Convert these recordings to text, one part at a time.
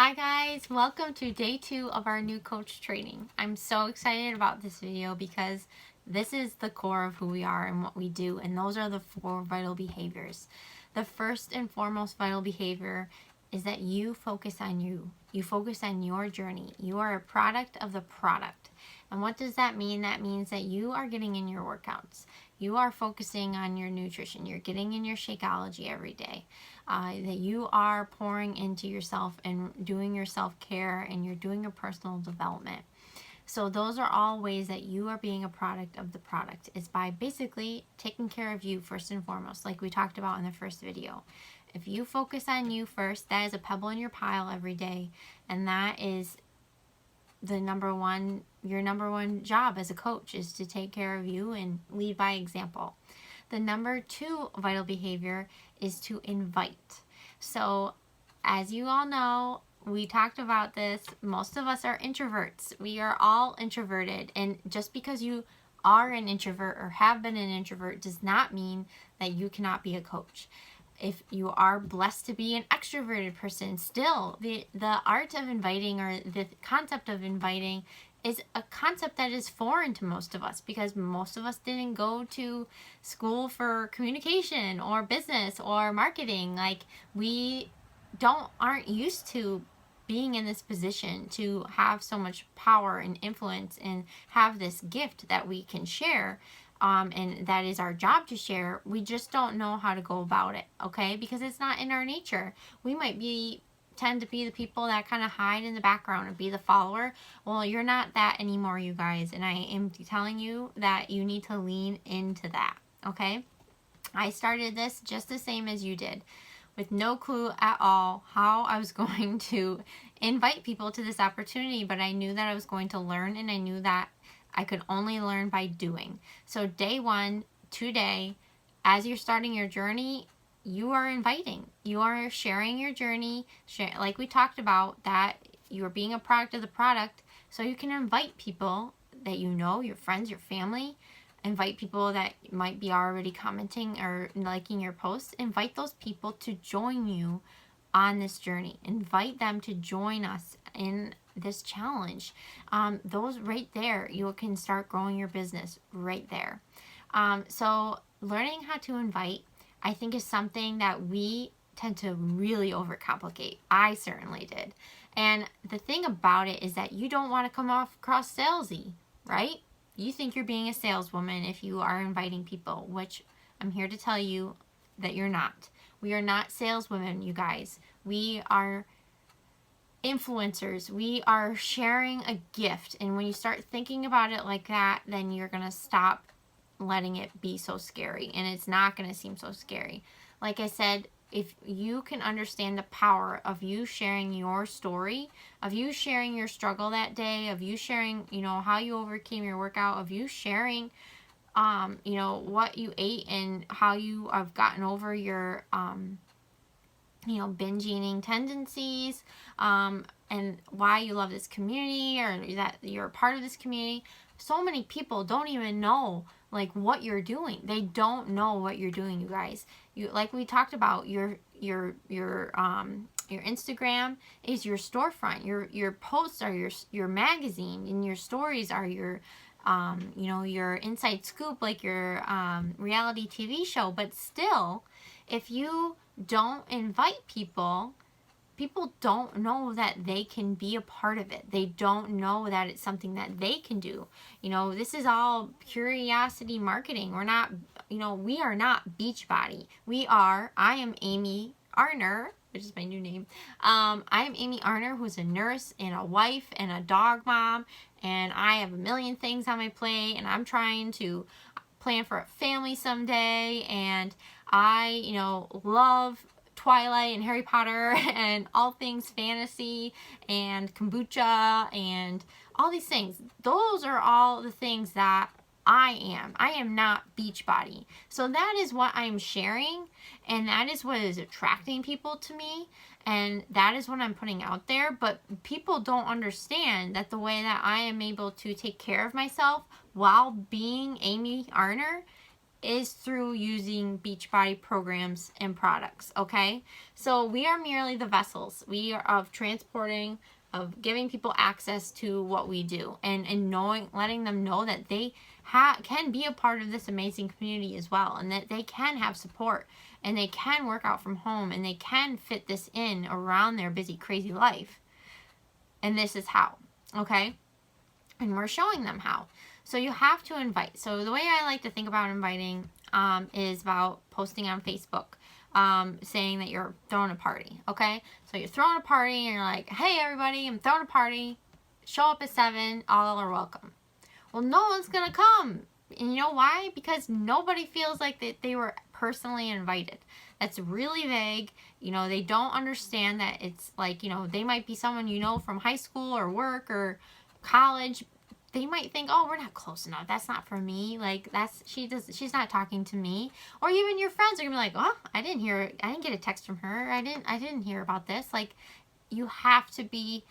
Hi guys, welcome to day 2 of our new coach training. I'm so excited about this video because this is the core of who we are and what we do, and those are the 4 vital behaviors. The first and foremost vital behavior is that you focus on you. You focus on your journey. You are a product of the product. And what does that mean? That means that you are getting in your workouts. You are focusing on your nutrition. You're getting in your Shakeology every day. That you are pouring into yourself and doing your self-care, and you're doing your personal development. So those are all ways that you are being a product of the product, is by basically taking care of you first and foremost, like we talked about in the first video. If you focus on you first, that is a pebble in your pile every day, and that is your number one job as a coach, is to take care of you and lead by example. The number 2 vital behavior is to invite. So as you all know, we talked about this, most of us are introverts. We are all introverted, and just because you are an introvert or have been an introvert does not mean that you cannot be a coach. If you are blessed to be an extroverted person, still the art of inviting, or the concept of inviting, is a concept that is foreign to most of us, because most of us didn't go to school for communication or business or marketing. Like, we aren't used to being in this position to have so much power and influence and have this gift that we can share. And that is our job to share. We just don't know how to go about it, okay? Because it's not in our nature. We might tend to be the people that kind of hide in the background and be the follower. Well, you're not that anymore, you guys. And I am telling you that you need to lean into that, okay? I started this just the same as you did, with no clue at all how I was going to invite people to this opportunity, but I knew that I was going to learn, and I knew that I could only learn by doing. So day 1, today, as you're starting your journey, you are inviting. You are sharing your journey, like we talked about, that you are being a product of the product, so you can invite people that you know, your friends, your family. Invite people that might be already commenting or liking your posts. Invite those people to join you on this journey. Invite them to join us in this challenge. Those right there, you can start growing your business right there. So learning how to invite, I think, is something that we tend to really overcomplicate. I certainly did. And the thing about it is that you don't want to come across salesy, right? You think you're being a saleswoman if you are inviting people, which I'm here to tell you that you're not. We are not saleswomen, you guys. We are influencers. We are sharing a gift. And when you start thinking about it like that, then you're going to stop letting it be so scary. And it's not going to seem so scary. Like I said, if you can understand the power of you sharing your story, of you sharing your struggle that day, of you sharing, how you overcame your workout, of you sharing, what you ate and how you have gotten over your, binge eating tendencies, and why you love this community, or that you're a part of this community. So many people don't even know what you're doing. They don't know what you're doing, you guys. Like we talked about, your Instagram is your storefront. Your posts are your magazine, and your stories are your your inside scoop, like your reality TV show. But still, if you don't invite people don't know that they can be a part of it. They don't know that it's something that they can do. This is all curiosity marketing. We are not Beachbody. I am Amy Arner, which is my new name. I am Amy Arner, who's a nurse and a wife and a dog mom, and I have a million things on my plate, and I'm trying to plan for a family someday, and I, love Twilight and Harry Potter and all things fantasy and kombucha and all these things. Those are all the things that I am. I am not Beachbody. So that is what I'm sharing, and that is what is attracting people to me, and that is what I'm putting out there. But people don't understand that the way that I am able to take care of myself while being Amy Arner is through using Beachbody programs and products, okay? So we are merely the vessels. We are of transporting, of giving people access to what we do, and knowing, letting them know that they can be a part of this amazing community as well, and that they can have support, and they can work out from home, and they can fit this in around their busy, crazy life. And this is how, okay? And we're showing them how. So you have to invite. So the way I like to think about inviting is about posting on Facebook, saying that you're throwing a party, okay? So you're throwing a party and you're like, hey everybody, I'm throwing a party. Show up at 7, all are welcome. Well, no one's going to come. And you know why? Because nobody feels like they were personally invited. That's really vague. You know, they don't understand that it's like, you know, they might be someone you know from high school or work or college. They might think, oh, we're not close enough. That's not for me. Like, she's not talking to me. Or even your friends are gonna be like, oh, I didn't get a text from her. I didn't hear about this. Like, you have to be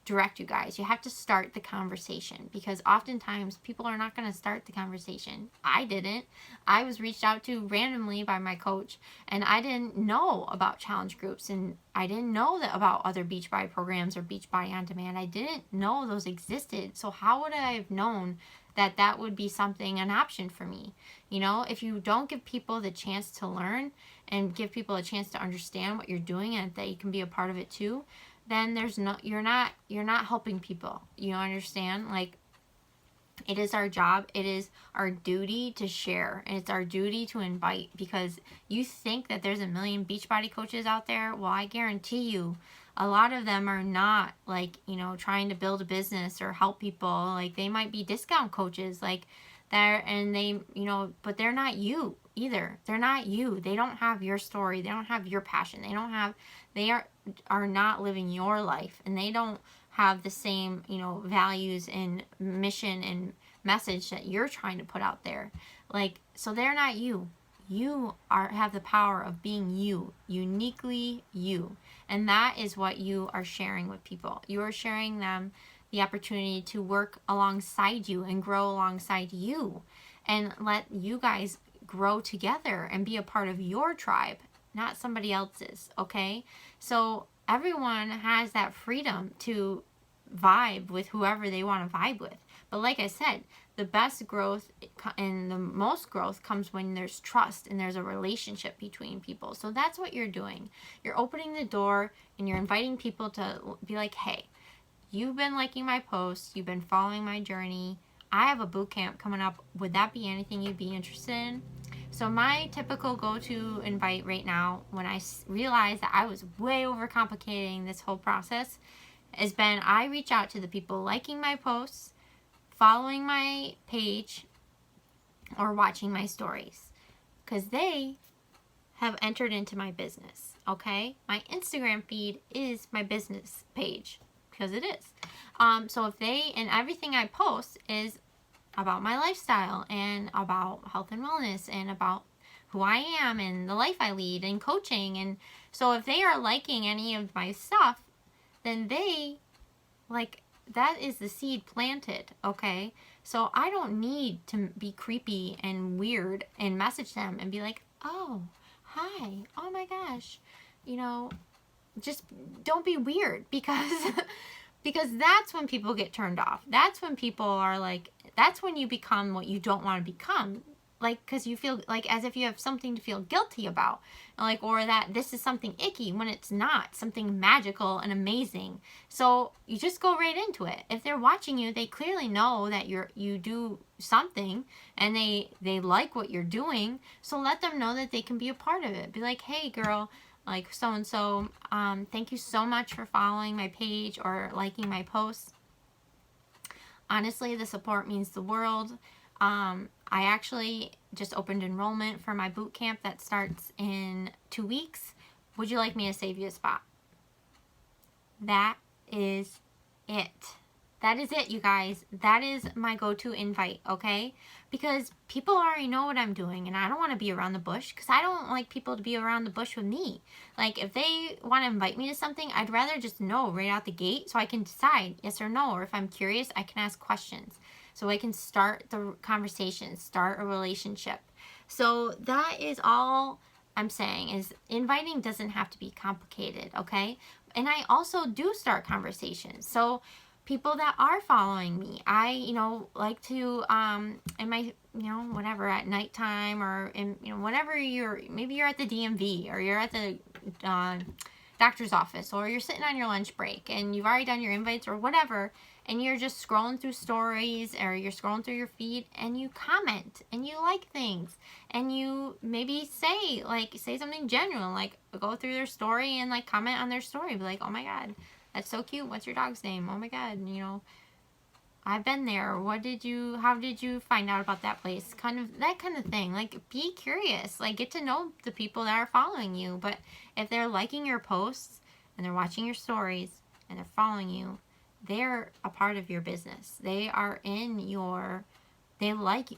direct, you guys. You have to start the conversation, because oftentimes people are not going to start the conversation. I didn't. I was reached out to randomly by my coach, and I didn't know about challenge groups, and I didn't know about other Beachbody programs or Beachbody on Demand. I didn't know those existed. So how would I have known that that would be something, an option for me? You know, if you don't give people the chance to learn and give people a chance to understand what you're doing and that you can be a part of it too, then you're not helping people. You understand? Like, it is our job, it is our duty to share, and it's our duty to invite. Because you think that there's a million Beachbody coaches out there. Well, I guarantee you a lot of them are not, like, you know, trying to build a business or help people. Like, they might be discount coaches, like, and they, you know, but they're not you either. They're not you. They don't have your story. They don't have your passion. They are not living your life, and they don't have the same, you know, values and mission and message that you're trying to put out there. Like, so they're not you. You have the power of being you, uniquely you. And that is what you are sharing with people. You are sharing them the opportunity to work alongside you and grow alongside you, and let you guys grow together and be a part of your tribe, not somebody else's, okay? So everyone has that freedom to vibe with whoever they want to vibe with. But like I said, the best growth and the most growth comes when there's trust and there's a relationship between people. So that's what you're doing. You're opening the door and you're inviting people to be like, hey, you've been liking my posts, you've been following my journey. I have a boot camp coming up. Would that be anything you'd be interested in? So my typical go-to invite right now, when I realized that I was way overcomplicating this whole process, has been I reach out to the people liking my posts, following my page, or watching my stories, because they have entered into my business, okay? My Instagram feed is my business page, because it is. So if and everything I post is about my lifestyle and about health and wellness and about who I am and the life I lead and coaching. And so if they are liking any of my stuff, then that is the seed planted, okay? So I don't need to be creepy and weird and message them and be like, oh, hi, oh my gosh, you know, just don't be weird, because that's when people get turned off. That's when people are like, that's when you become what you don't want to become. Like, because you feel like as if you have something to feel guilty about, like, or that this is something icky, when it's not something magical and amazing. So you just go right into it. If they're watching you, they clearly know that you do something, and they like what you're doing. So let them know that they can be a part of it. Be like, hey girl, like so-and-so, thank you so much for following my page or liking my posts. Honestly, the support means the world. I actually just opened enrollment for my boot camp that starts in 2 weeks. Would you like me to save you a spot? That is it. That is it, you guys. That is my go-to invite, okay? Because people already know what I'm doing, and I don't want to be around the bush, because I don't like people to be around the bush with me. Like, if they want to invite me to something, I'd rather just know right out the gate so I can decide yes or no. Or if I'm curious, I can ask questions. So I can start the conversation, start a relationship. So that is all I'm saying, is inviting doesn't have to be complicated, okay? And I also do start conversations. So people that are following me, I, like to, in my, whatever, at nighttime, or in, whenever maybe you're at the DMV, or you're at the doctor's office, or you're sitting on your lunch break and you've already done your invites or whatever, and you're just scrolling through stories, or you're scrolling through your feed, and you comment and you like things, and you maybe say something genuine, like go through their story and like comment on their story, be like, oh my god, that's so cute, what's your dog's name, oh my god, I've been there, how did you find out about that place, that kind of thing. Like, be curious, like get to know the people that are following you. But if they're liking your posts and they're watching your stories and they're following you, they're a part of your business. They like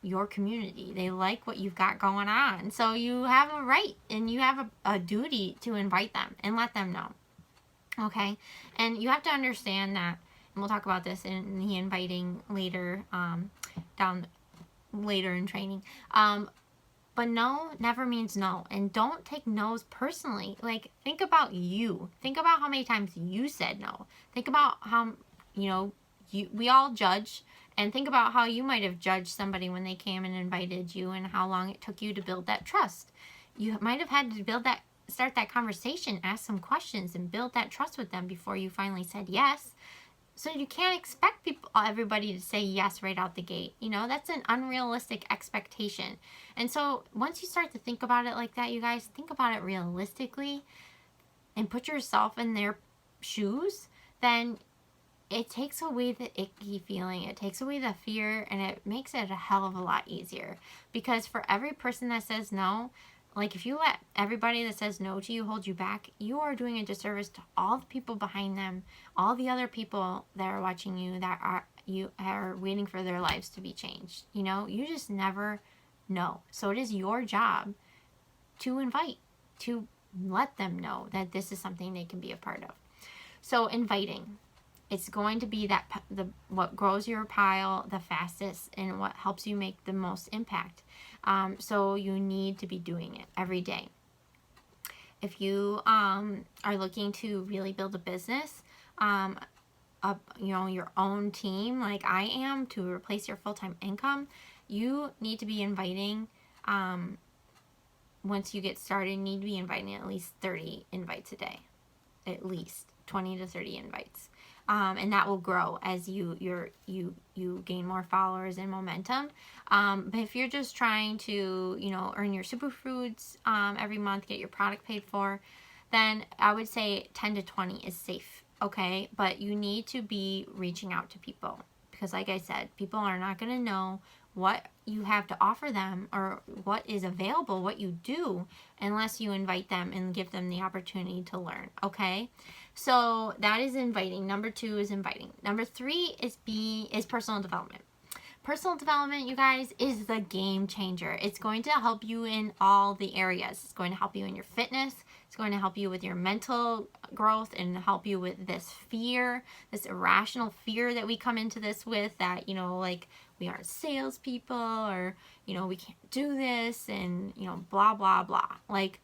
your community. They like what you've got going on. So you have a right and you have a duty to invite them and let them know. Okay? And you have to understand that, and we'll talk about this in the inviting later, later in training. But no never means no. And don't take no's personally. Like, think about you. Think about how many times you said no. Think about how, we all judge. And think about how you might have judged somebody when they came and invited you, and how long it took you to build that trust. You might have had to start that conversation, ask some questions, and build that trust with them before you finally said yes. So you can't expect everybody to say yes right out the gate. That's an unrealistic expectation. And so once you start to think about it like that, you guys, think about it realistically and put yourself in their shoes, then it takes away the icky feeling. It takes away the fear, and it makes it a hell of a lot easier. Because for every person that says no, like, if you let everybody that says no to you hold you back, you are doing a disservice to all the people behind them, all the other people that are watching you, that are waiting for their lives to be changed. You just never know. So it is your job to invite, to let them know that this is something they can be a part of. So inviting, it's going to be what grows your pile the fastest and what helps you make the most impact. So you need to be doing it every day. If you are looking to really build a business, your own team, like I am, to replace your full-time income, you need to be inviting. Once you get started, you need to be inviting at least 30 invites a day, at least 20 to 30 invites. And that will grow as you gain more followers and momentum. But if you're just trying to, earn your superfoods every month, get your product paid for, then I would say 10 to 20 is safe, okay? But you need to be reaching out to people, because like I said, people are not going to know what you have to offer them or what is available, what you do, unless you invite them and give them the opportunity to learn, okay? So that is inviting. Number 2 is inviting. Number 3 is personal development. Personal development, you guys, is the game changer. It's going to help you in all the areas. It's going to help you in your fitness. It's going to help you with your mental growth and help you with this fear, this irrational fear that we come into this with, that, like, we aren't salespeople, or, we can't do this, and, blah, blah, blah. Like,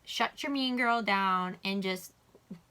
shut your mean girl down and just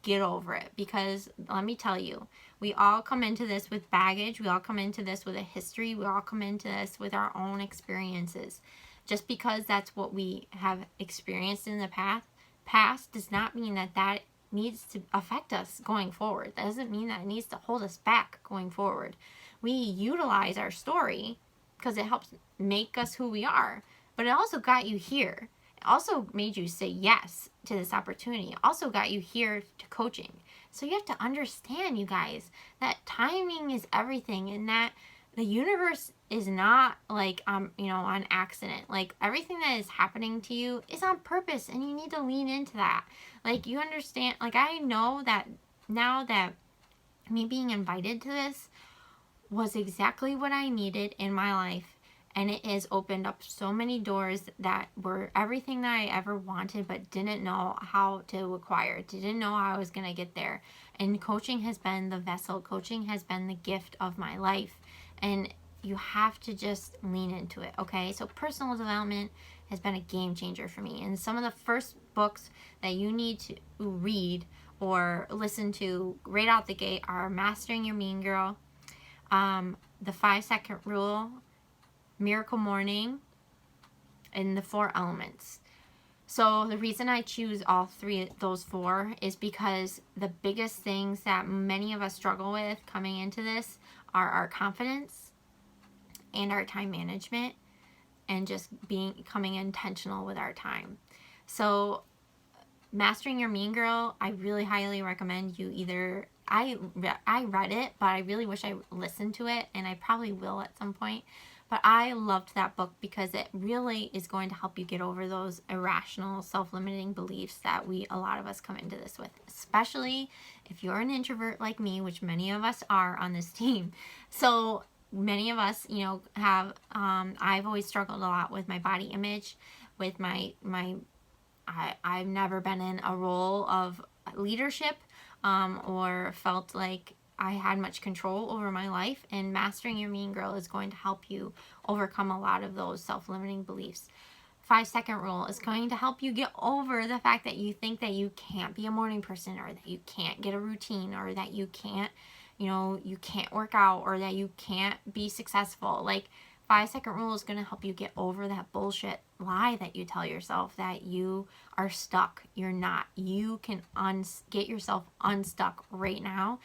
get over it. Because let me tell you, we all come into this with baggage. We all come into this with a history. We all come into this with our own experiences. Just because that's what we have experienced in the past does not mean that needs to affect us going forward. That doesn't mean that it needs to hold us back going forward. We utilize our story because it helps make us who we are. But it also got you here. It also made you say yes to this opportunity. It also got you here to coaching. So you have to understand, you guys, that timing is everything, and that the universe is not like, on accident. Like, everything that is happening to you is on purpose, and you need to lean into that. Like, you understand, like, I know that now that me being invited to this was exactly what I needed in my life. And it has opened up so many doors that were everything that I ever wanted, but didn't know how to acquire. Didn't know how I was going to get there. And coaching has been the vessel. Coaching has been the gift of my life. And you have to just lean into it, okay? So personal development has been a game changer for me. And some of the first books that you need to read or listen to right out the gate are Mastering Your Mean Girl, The 5-Second Rule, Miracle Morning, and The 4 Elements. So the reason I choose all three of those four is because the biggest things that many of us struggle with coming into this are our confidence and our time management and just becoming intentional with our time. So Mastering Your Mean Girl, I really highly recommend you either, I read it, but I really wish I listened to it, and I probably will at some point. But I loved that book because it really is going to help you get over those irrational, self-limiting beliefs that a lot of us come into this with, especially if you're an introvert like me, which many of us are on this team. So many of us, have, I've always struggled a lot with my body image, with I've never been in a role of leadership, or felt like I had much control over my life, and Mastering Your Mean Girl is going to help you overcome a lot of those self-limiting beliefs. 5-Second Rule is going to help you get over the fact that you think that you can't be a morning person, or that you can't get a routine, or that you can't, you can't work out, or that you can't be successful. Like, 5-Second Rule is going to help you get over that bullshit lie that you tell yourself that you are stuck. You're not. You can get yourself unstuck right now.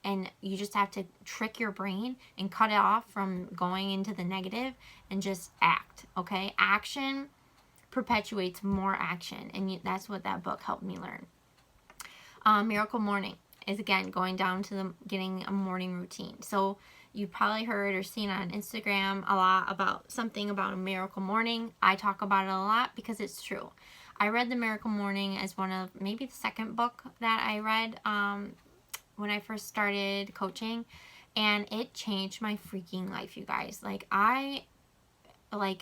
And you just have to trick your brain and cut it off from going into the negative and just act, okay? Action perpetuates more action, and that's what that book helped me learn. Miracle Morning is, again, going down to getting a morning routine. So you probably heard or seen on Instagram a lot about something about a miracle morning. I talk about it a lot because it's true. I read The Miracle Morning as one of maybe the second book that I read when I first started coaching, and it changed my freaking life, you guys. I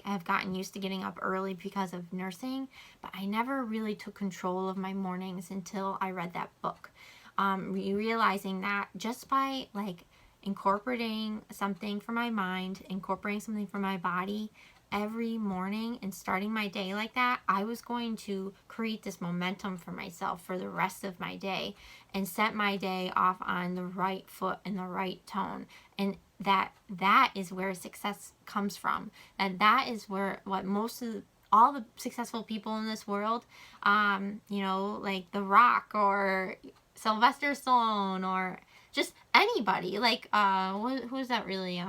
have gotten used to getting up early because of nursing, but I never really took control of my mornings until I read that book. Realizing that just by incorporating something for my mind, incorporating something for my body every morning and starting my day like that, I was going to create this momentum for myself for the rest of my day and set my day off on the right foot and the right tone. And that is where success comes from. And that is what most of all the successful people in this world, like The Rock or Sylvester Stallone or just anybody, who's that really,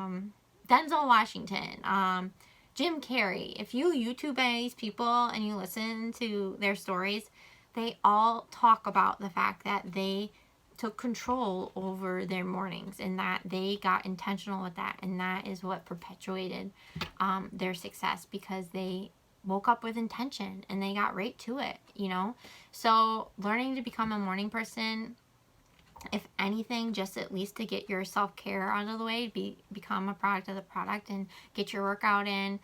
Denzel Washington, Jim Carrey. If you YouTube any of these people and you listen to their stories, they all talk about the fact that they took control over their mornings and that they got intentional with that, and that is what perpetuated their success, because they woke up with intention and they got right to it, So learning to become a morning person, if anything, just at least to get your self-care out of the way, become a product of the product and get your workout in,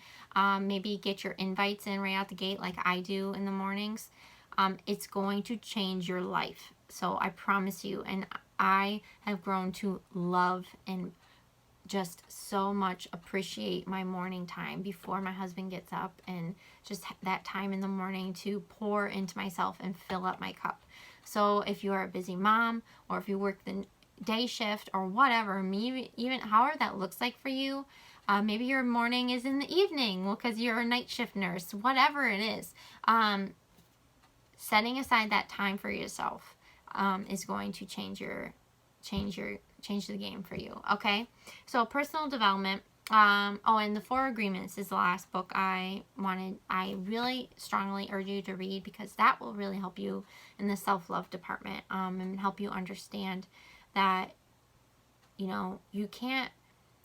maybe get your invites in right out the gate like I do in the mornings. It's going to change your life. So I promise you, and I have grown to love and just so much appreciate my morning time before my husband gets up, and just that time in the morning to pour into myself and fill up my cup. So if you are a busy mom, or if you work the day shift or whatever, maybe even however that looks like for you, maybe your morning is in the evening because you're a night shift nurse, whatever it is, setting aside that time for yourself is going to change the game for you. Okay, so personal development. And The 4 Agreements is the last book I really strongly urge you to read, because that will really help you in the self-love department, and help you understand that, you can't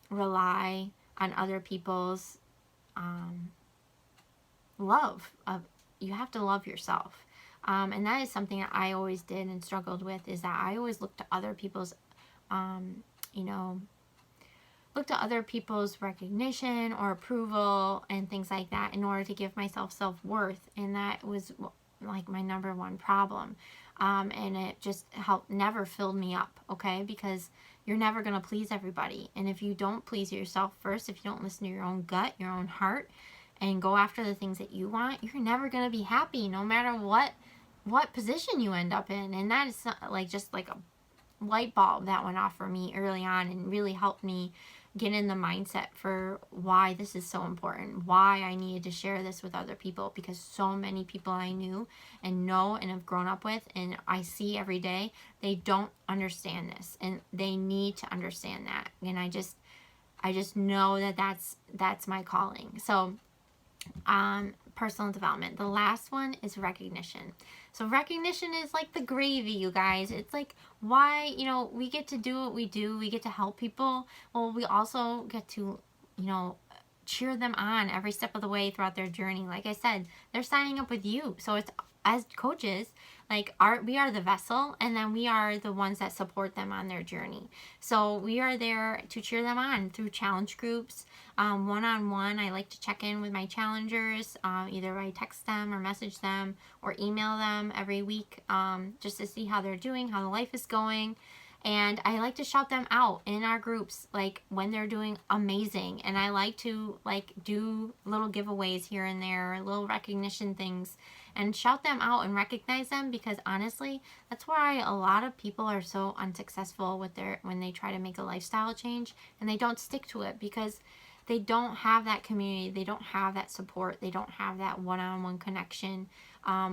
rely on other people's love. You have to love yourself. And that is something that I always did and struggled with, is that I always looked to other people's, recognition or approval and things like that in order to give myself self-worth. And that was my number one problem. And it just never filled me up, okay? Because you're never going to please everybody. And if you don't please yourself first, if you don't listen to your own gut, your own heart, and go after the things that you want, you're never going to be happy no matter what position you end up in. And that is like just like a light bulb that went off for me early on and really helped me get in the mindset for why this is so important, why I needed to share this with other people, because so many people I knew and know and have grown up with and I see every day, they don't understand this and they need to understand that. And I just know that that's my calling. So personal development. The last one is recognition. So recognition is like the gravy, you guys. It's like why, we get to do what we do. We get to help people. Well, we also get to, cheer them on every step of the way throughout their journey. Like I said, they're signing up with you. So it's, as coaches, like we are the vessel, and then we are the ones that support them on their journey. So we are there to cheer them on through challenge groups, one-on-one. I like to check in with my challengers, either I text them or message them or email them every week, just to see how they're doing, how the life is going. And I like to shout them out in our groups, like when they're doing amazing. And I like to do little giveaways here and there, little recognition things, and shout them out and recognize them, because honestly, that's why a lot of people are so unsuccessful with when they try to make a lifestyle change and they don't stick to it, because they don't have that community, they don't have that support, they don't have that one-on-one connection,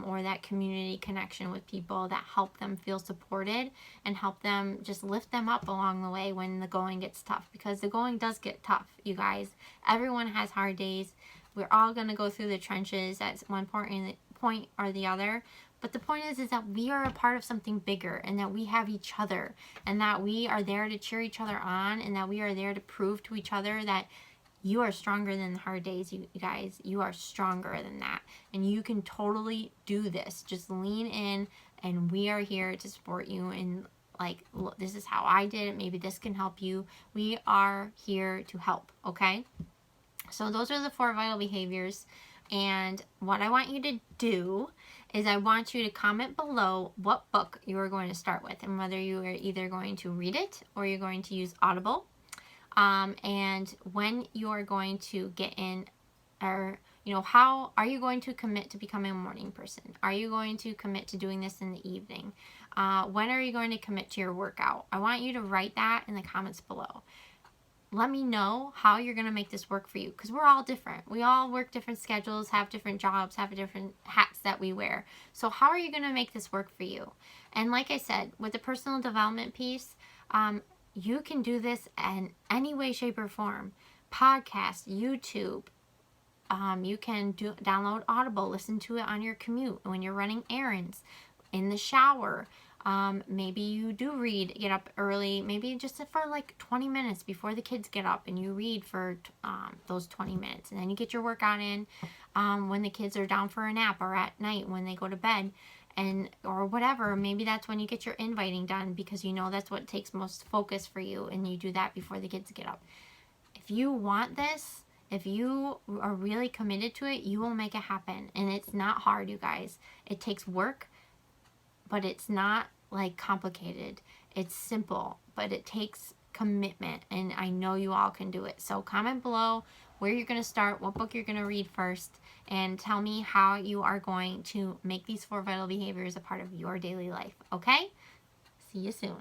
or that community connection with people that help them feel supported and help them just lift them up along the way when the going gets tough, because the going does get tough, you guys. Everyone has hard days. We're all going to go through the trenches at one point or the other. But the point is that we are a part of something bigger, and that we have each other, and that we are there to cheer each other on, and that we are there to prove to each other that you are stronger than the hard days, you guys. You are stronger than that. And you can totally do this. Just lean in, and we are here to support you. And like, look, this is how I did it. Maybe this can help you. We are here to help, okay? So those are the 4 vital behaviors. And what I want you to do is I want you to comment below what book you are going to start with, and whether you are either going to read it or you're going to use Audible. And when you are going to get in, or how are you going to commit to becoming a morning person? Are you going to commit to doing this in the evening? When are you going to commit to your workout? I want you to write that in the comments below. Let me know how you're going to make this work for you, because we're all different. We all work different schedules, have different jobs, have different hats that we wear. So how are you going to make this work for you? And like I said, with the personal development piece, you can do this in any way, shape, or form. Podcast, YouTube. You can download Audible, listen to it on your commute, when you're running errands, in the shower. Maybe you do read, get up early, maybe just for like 20 minutes before the kids get up, and you read for those 20 minutes. And then you get your workout in when the kids are down for a nap, or at night when they go to bed. Or whatever, maybe that's when you get your inviting done, because that's what takes most focus for you, and you do that before the kids get up. If you want this, if you are really committed to it, you will make it happen. And it's not hard, you guys. It takes work, but it's not like complicated. It's simple, but it takes commitment, and I know you all can do it. So comment below where you're going to start, what book you're going to read first, and tell me how you are going to make these 4 vital behaviors a part of your daily life, okay? See you soon.